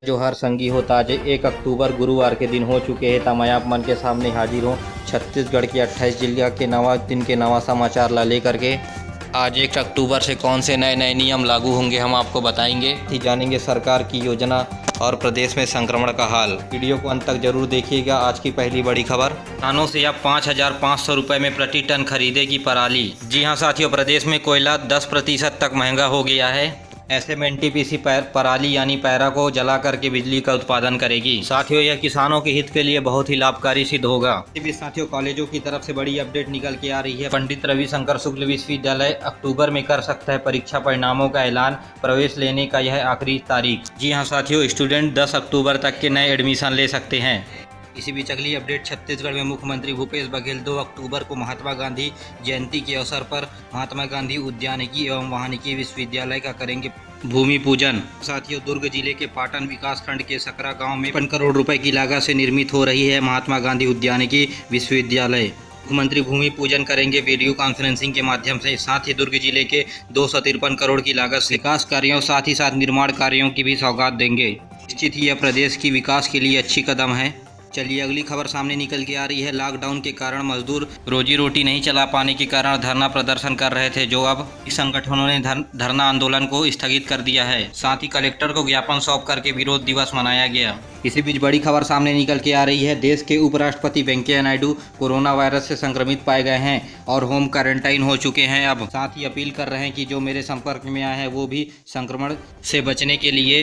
जो हर संगी हो ताजे 1 अक्टूबर गुरुवार के दिन हो चुके हैं तब मैं आप मन के सामने हाजिर हूँ छत्तीसगढ़ के 28 जिला के नवा दिन के नवा समाचार ला लेकर के। आज 1 अक्टूबर से कौन से नए नए नियम लागू होंगे हम आपको बताएंगे। जानेंगे सरकार की योजना और प्रदेश में संक्रमण का हाल। वीडियो को अंत तक जरूर देखिएगा। आज की पहली बड़ी खबर, किसानों से अब 5,500 रुपये में प्रति टन खरीदेगी पराली। जी हां साथियों, प्रदेश में कोयला 10% तक महंगा हो गया है। ऐसे में एनटीपीसी पराली यानी पैरा को जला करके बिजली का उत्पादन करेगी। साथियों, यह किसानों के हित के लिए बहुत ही लाभकारी सिद्ध होगा। साथियों, कॉलेजों की तरफ से बड़ी अपडेट निकल के आ रही है। पंडित रविशंकर शुक्ल विश्वविद्यालय अक्टूबर में कर सकता है परीक्षा परिणामों का ऐलान, प्रवेश लेने का यह आखिरी तारीख। जी हाँ साथियों, स्टूडेंट 10 अक्टूबर तक के नए एडमिशन ले सकते हैं। इसी बीच अगली अपडेट, छत्तीसगढ़ में मुख्यमंत्री भूपेश बघेल 2 अक्टूबर को महात्मा गांधी जयंती के अवसर पर महात्मा गांधी उद्यानिकी एवं वानिकी विश्वविद्यालय का करेंगे भूमि पूजन। साथियों, दुर्ग जिले के पाटन विकास खंड के सकरा गांव में 55 करोड़ रुपए की लागत से निर्मित हो रही है महात्मा गांधी उद्यानिकी विश्वविद्यालय। मुख्यमंत्री भूमि पूजन करेंगे वीडियो कॉन्फ्रेंसिंग के माध्यम से। साथ ही दुर्ग जिले के 253 करोड़ की लागत से विकास कार्यों साथ ही साथ निर्माण कार्यों की भी सौगात देंगे। निश्चित ही यह प्रदेश की विकास के लिए अच्छी कदम है। चलिए अगली खबर सामने निकल के आ रही है। लॉकडाउन के कारण मजदूर रोजी रोटी नहीं चला पाने के कारण धरना प्रदर्शन कर रहे थे, जो अब इस संगठनों ने धरना आंदोलन को स्थगित कर दिया है। साथ ही कलेक्टर को ज्ञापन सौंप करके विरोध दिवस मनाया गया। इसी बीच बड़ी खबर सामने निकल के आ रही है। देश के उपराष्ट्रपति वेंकैया नायडू कोरोना वायरस से संक्रमित पाए गए हैं और होम क्वारंटाइन हो चुके हैं। अब साथ ही अपील कर रहे हैं कि जो मेरे संपर्क में आए हैं वो भी संक्रमण से बचने के लिए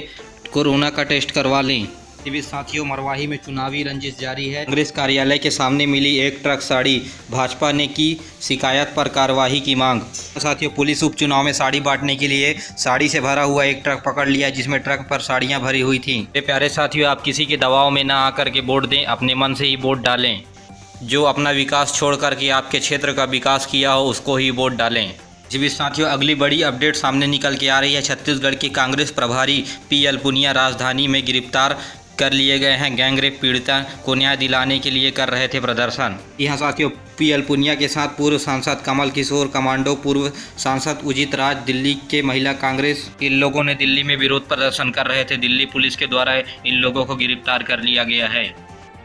कोरोना का टेस्ट करवा लें। साथियों, मरवाही में चुनावी रंजिश जारी है। कांग्रेस कार्यालय के सामने मिली 1 ट्रक साड़ी, भाजपा ने की शिकायत पर कार्रवाई की मांग। साथियों, पुलिस उपचुनाव में साड़ी बांटने के लिए साड़ी से भरा हुआ 1 ट्रक पकड़ लिया, जिसमें ट्रक पर साड़ियां भरी हुई थी। मेरे प्यारे साथियों, आप किसी के दबाव में ना आकर के वोट दें, अपने मन से ही वोट डालें। जो अपना विकास छोड़ करके आपके क्षेत्र का विकास किया हो उसको ही वोट डालें। इसी बीच साथियों, अगली बड़ी अपडेट सामने निकल के आ रही है। छत्तीसगढ़ के कांग्रेस प्रभारी पीएल पुनिया राजधानी में गिरफ्तार कर लिए गए हैं। गैंगरेप पीड़िता को न्याय दिलाने के लिए कर रहे थे प्रदर्शन। यहाँ साथियों, पीएल पुनिया के साथ पूर्व सांसद कमल किशोर कमांडो, पूर्व सांसद उदित राज, दिल्ली के महिला कांग्रेस, इन लोगों ने दिल्ली में विरोध प्रदर्शन कर रहे थे। दिल्ली पुलिस के द्वारा इन लोगों को गिरफ्तार कर लिया गया है।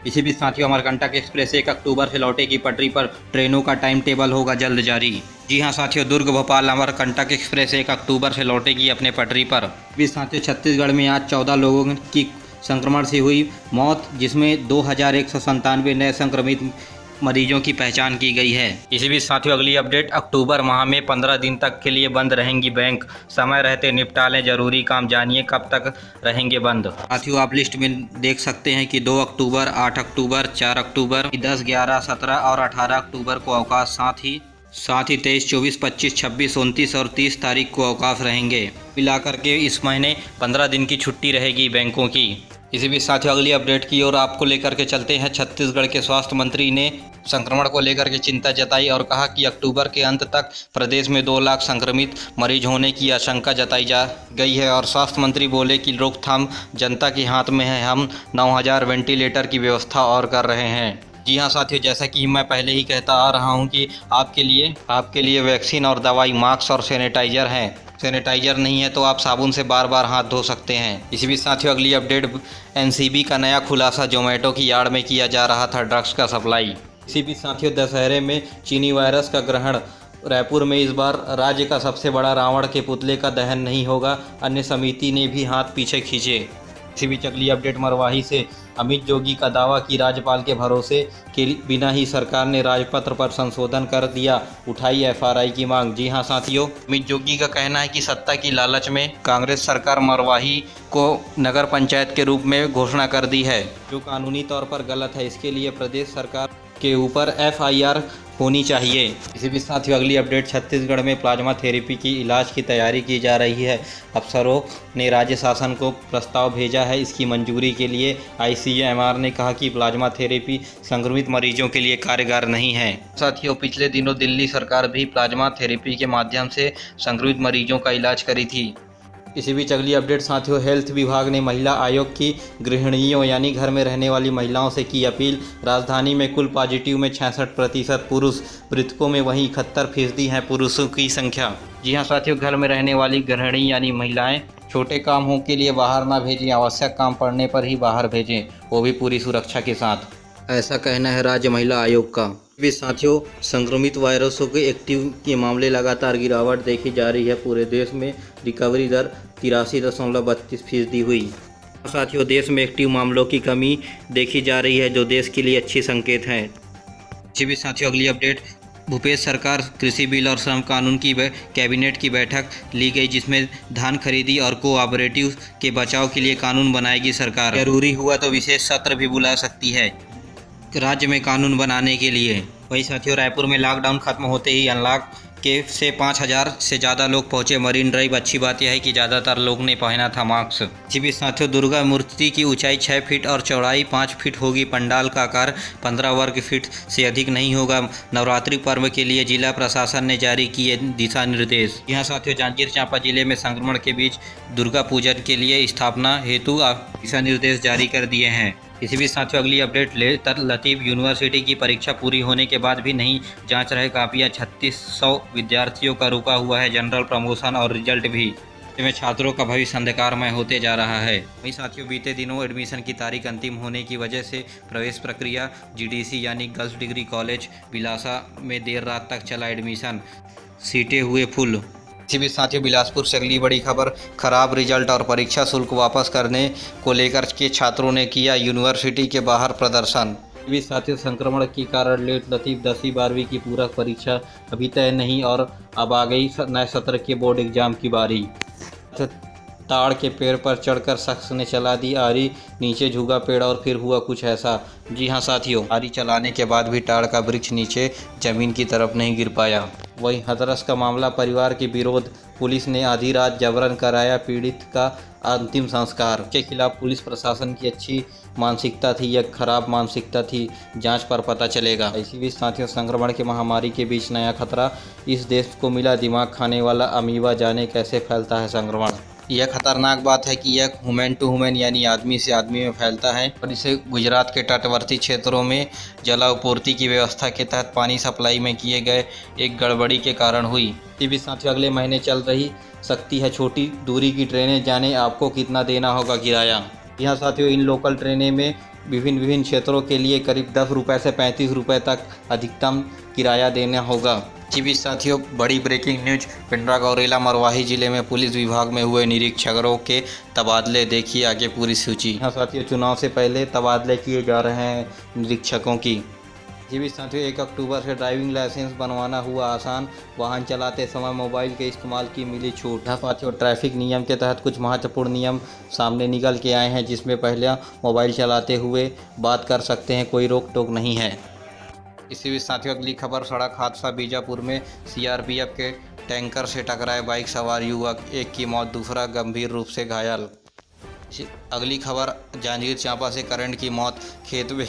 इसी बीच साथियों, अमरकंटक एक्सप्रेस 1 अक्टूबर से लौटेगी पटरी पर, ट्रेनों का टाइम टेबल होगा जल्द जारी। जी हां साथियों, दुर्ग भोपाल अमरकंटक एक्सप्रेस 1 अक्टूबर से लौटेगी अपने पटरी पर। बीच साथियों, छत्तीसगढ़ में आज 14 लोगों की संक्रमण से हुई मौत, जिसमें 2197 नए संक्रमित मरीजों की पहचान की गई है। इसी बीच साथियों, अगली अपडेट, अक्टूबर माह में 15 दिन तक के लिए बंद रहेंगी बैंक, समय रहते निपटा लें जरूरी काम। जानिए कब तक रहेंगे बंद। साथियों, आप लिस्ट में देख सकते हैं कि 2 अक्टूबर, 8 अक्टूबर, 4 अक्टूबर, 10, 11, 17 और 18 अक्टूबर को अवकाश। साथ ही 23, 24, 25, 26, 29 और 30 तारीख को अवकाश रहेंगे। मिलाकर के इस महीने 15 दिन की छुट्टी रहेगी बैंकों की। इसी बीच साथियों, अगली अपडेट की ओर आपको लेकर के चलते हैं। छत्तीसगढ़ के स्वास्थ्य मंत्री ने संक्रमण को लेकर के चिंता जताई और कहा कि अक्टूबर के अंत तक प्रदेश में 2 लाख संक्रमित मरीज होने की आशंका जताई जा गई है। और स्वास्थ्य मंत्री बोले कि रोकथाम जनता के हाथ में है, हम 9000 वेंटिलेटर की व्यवस्था और कर रहे हैं। जी हाँ साथियों, जैसा कि मैं पहले ही कहता आ रहा हूँ कि आपके लिए वैक्सीन और दवाई, मास्क और सैनिटाइजर हैं। सैनिटाइजर नहीं है तो आप साबुन से बार बार हाथ धो सकते हैं। इसी बीच साथियों, अगली अपडेट, एनसीबी का नया खुलासा, जोमेटो की यार्ड में किया जा रहा था ड्रग्स का सप्लाई। इसी बीच साथियों, दशहरे में चीनी वायरस का ग्रहण। रायपुर में इस बार राज्य का सबसे बड़ा रावण के पुतले का दहन नहीं होगा, अन्य समिति ने भी हाथ पीछे खींचे। इसी बीच अगली अपडेट, मरवाही से अमित जोगी का दावा कि राज्यपाल के भरोसे के बिना ही सरकार ने राजपत्र पर संशोधन कर दिया, उठाई एफआरआई की मांग। जी हां साथियों, अमित जोगी का कहना है कि सत्ता की लालच में कांग्रेस सरकार मरवाही को नगर पंचायत के रूप में घोषणा कर दी है, जो कानूनी तौर पर गलत है। इसके लिए प्रदेश सरकार के ऊपर एफआईआर होनी चाहिए। इसी बीच साथियों, अगली अपडेट, छत्तीसगढ़ में प्लाज्मा थेरेपी की इलाज की तैयारी की जा रही है। अफसरों ने राज्य शासन को प्रस्ताव भेजा है इसकी मंजूरी के लिए। आईसीएमआर ने कहा कि प्लाज्मा थेरेपी संक्रमित मरीजों के लिए कारगर नहीं है। साथियों, पिछले दिनों दिल्ली सरकार भी प्लाज्मा थेरेपी के माध्यम से संक्रमित मरीजों का इलाज करी थी। इसी बीच अगली अपडेट साथियों, हेल्थ विभाग ने महिला आयोग की गृहिणियों यानी घर में रहने वाली महिलाओं से की अपील। राजधानी में कुल पॉजिटिव में 66% पुरुष, मृतकों में वहीं 71% है पुरुषों की संख्या। जी हां साथियों, घर में रहने वाली गृहिणी यानी महिलाएं छोटे कामों के लिए बाहर ना भेजें, आवश्यक काम पड़ने पर ही बाहर भेजें, वो भी पूरी सुरक्षा के साथ। ऐसा कहना है राज्य महिला आयोग का। भी साथियों, संक्रमित वायरसों के एक्टिव के मामले लगातार गिरावट देखी जा रही है। पूरे देश में रिकवरी दर 83.32% हुई। साथियों, देश में एक्टिव मामलों की कमी देखी जा रही है, जो देश के लिए अच्छी संकेत है। जी भी साथियों, अगली अपडेट। भूपेश सरकार कृषि बिल और श्रम कानून की कैबिनेट की बैठक ली गई, जिसमें धान खरीदी और कोऑपरेटिव के बचाव के लिए कानून बनाएगी सरकार। जरूरी हुआ तो विशेष सत्र भी बुला सकती है राज्य में कानून बनाने के लिए। वहीं साथियों, रायपुर में लॉकडाउन खत्म होते ही अनलॉक से 5000 से ज़्यादा लोग पहुंचे मरीन ड्राइव। अच्छी बात यह है कि ज़्यादातर लोग ने पहना था मास्क। जी भी साथियों, दुर्गा मूर्ति की ऊंचाई 6 फीट और चौड़ाई 5 फीट होगी। पंडाल का आकार 15 वर्ग फीट से अधिक नहीं होगा। नवरात्रि पर्व के लिए जिला प्रशासन ने जारी किए दिशा निर्देश। यहाँ साथियों, जांजगीर चांपा जिले में संक्रमण के बीच दुर्गा पूजन के लिए स्थापना हेतु दिशा निर्देश जारी कर दिए हैं। इसी बीच साथियों, अगली अपडेट। लतीफ़ यूनिवर्सिटी की परीक्षा पूरी होने के बाद भी नहीं जांच रहे कापियां। 3600 विद्यार्थियों का रुका हुआ है जनरल प्रमोशन और रिजल्ट भी। इसमें छात्रों का भविष्य अंधकारमय होते जा रहा है। वहीं साथियों, बीते दिनों एडमिशन की तारीख अंतिम होने की वजह से प्रवेश प्रक्रिया GDC यानी गर्ल्स डिग्री कॉलेज बिलासा में देर रात तक चला एडमिशन। सीटें हुए फुल। इसी बीच साथियों, बिलासपुर से अगली बड़ी खबर। खराब रिजल्ट और परीक्षा शुल्क वापस करने को लेकर के छात्रों ने किया यूनिवर्सिटी के बाहर प्रदर्शन। इसी बीच साथियों, संक्रमण के कारण लेट लतीफ़ 10वीं 12वीं की पूरक परीक्षा अभी तय नहीं और अब आ गई नए सत्र के बोर्ड एग्जाम की बारी। ताड़ के पेड़ पर चढ़कर शख्स ने चला दी आरी, नीचे झुका पेड़ और फिर हुआ कुछ ऐसा। जी हाँ साथियों, आरी चलाने के बाद भी ताड़ का वृक्ष नीचे जमीन की तरफ नहीं गिर पाया। वहीं हाथरस का मामला, परिवार के विरोध। पुलिस ने आधी रात जबरन कराया पीड़ित का अंतिम संस्कार। के खिलाफ पुलिस प्रशासन की अच्छी मानसिकता थी या खराब मानसिकता थी, जांच पर पता चलेगा। इसी बीच साथियों, संक्रमण की महामारी के बीच नया खतरा। इस देश को मिला दिमाग खाने वाला अमीबा, जाने कैसे फैलता है संक्रमण। यह खतरनाक बात है कि यह ह्यूमन टू ह्यूमन यानी आदमी से आदमी में फैलता है और इसे गुजरात के तटवर्ती क्षेत्रों में जलापूर्ति की व्यवस्था के तहत पानी सप्लाई में किए गए एक गड़बड़ी के कारण हुई। इसी बीच साथियों, अगले महीने चल रही सकती है छोटी दूरी की ट्रेनें, जाने आपको कितना देना होगा किराया। यहाँ साथियों, इन लोकल ट्रेनें में विभिन्न क्षेत्रों के लिए करीब 10 रुपये से 35 रुपये तक अधिकतम किराया देना होगा। जी भी साथियों, बड़ी ब्रेकिंग न्यूज। पिंडरा गौरेला मरवाही जिले में पुलिस विभाग में हुए निरीक्षकों के तबादले। देखिए आगे पूरी सूची। हाँ साथियों, चुनाव से पहले तबादले किए जा रहे हैं निरीक्षकों की। जी भी साथियों, 1 अक्टूबर से ड्राइविंग लाइसेंस बनवाना हुआ आसान। वाहन चलाते समय मोबाइल के इस्तेमाल की मिली छूट। हाँ साथियों, ट्रैफिक नियम के तहत कुछ महत्वपूर्ण नियम सामने निकल के आए हैं, जिसमें पहला, मोबाइल चलाते हुए बात कर सकते हैं, कोई रोक टोक नहीं है। इसी बीच साथियों, अगली खबर। सड़क हादसा बीजापुर में CRPF के टैंकर से टकराए बाइक सवार युवक, एक की मौत, दूसरा गंभीर रूप से घायल। अगली खबर। जांजगीर चांपा से करंट की मौत। खेत में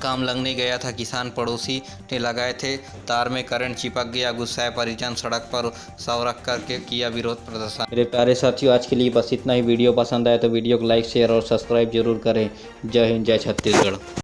काम लगने गया था किसान, पड़ोसी ने लगाए थे तार में करंट, चिपक गया। गुस्साए परिजन, सड़क पर शव रख करके किया विरोध प्रदर्शन। मेरे प्यारे साथियों, आज के लिए बस इतना ही। वीडियो पसंद आए तो वीडियो को लाइक, शेयर और सब्सक्राइब जरूर करें। जय हिंद, जय छत्तीसगढ़।